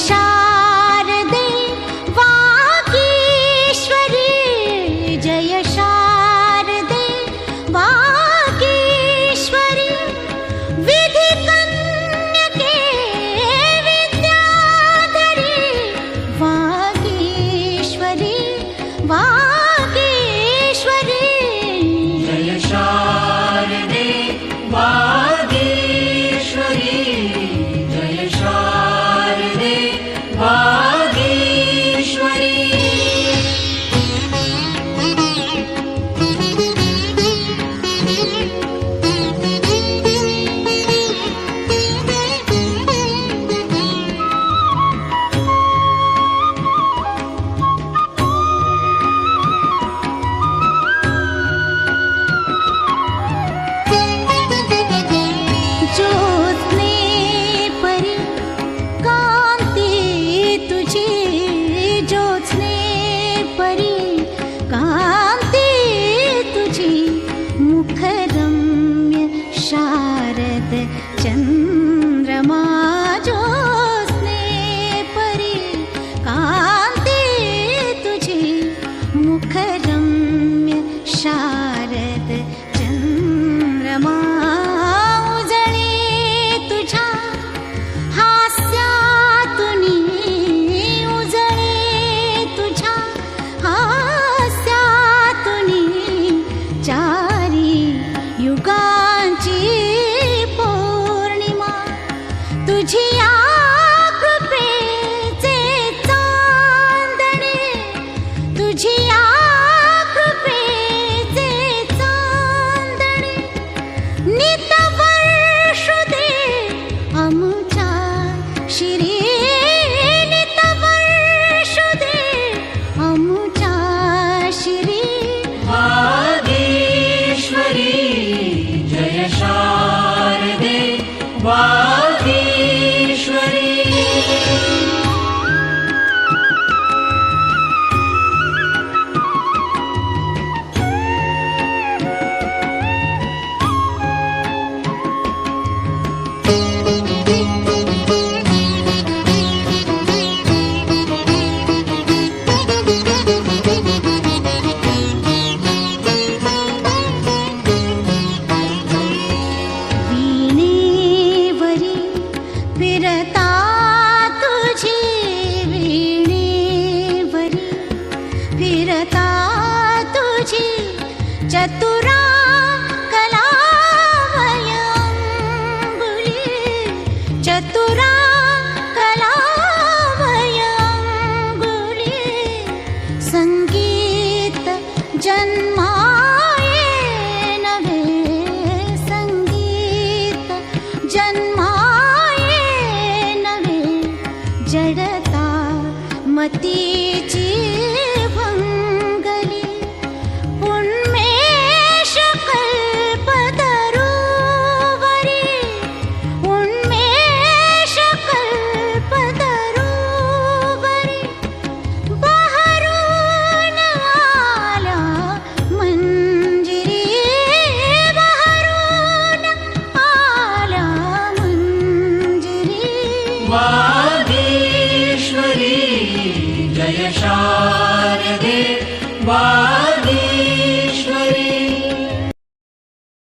शारदे वागीश्वरी जय शारदे वागीश्वरी विधिकन्यके विद्याधरी वागीश्वरी वागीश्वरी जय शारदे वागीश्वरी जय शारदे वागीश्वरी ज्योत्स्ने परी कांती तुझी ज्योत्स्ने परी कांती तुझी मुखरम्य शारद चंद्रमा ज्योत्स्ने परी कांती तुझी मुखरम्य शारद चंद्रमा उजळे तुझ्या हास्यातुनी उजळे तुझ्या हास्यातुनी चारी युगांची पौर्णिमा तुझी या कृपेचे चांदणे तुझी या कृपेचे चांदणे नित वर्षू दे आमच्या शिरी नित वर्षू दे आमच्या शिरी वागीश्वरी जय शारदे वागीश्वरी वीणेवरी फिरता तुझी वीणेवरी फिरता तुझी चतुरा कलावयंगुली चतुरा कलावयंगुली संगीत जन्माये नवे संगीत जन्माये नवे जडता मतीची भंगली उन्मेष कल्पतरुवरी उन्मेष कल्पतरुवरी बहरून आल्या मंजिरी बहरून आल्या मंजिरी वागीश्वरी जय शारदे वागीश्वरी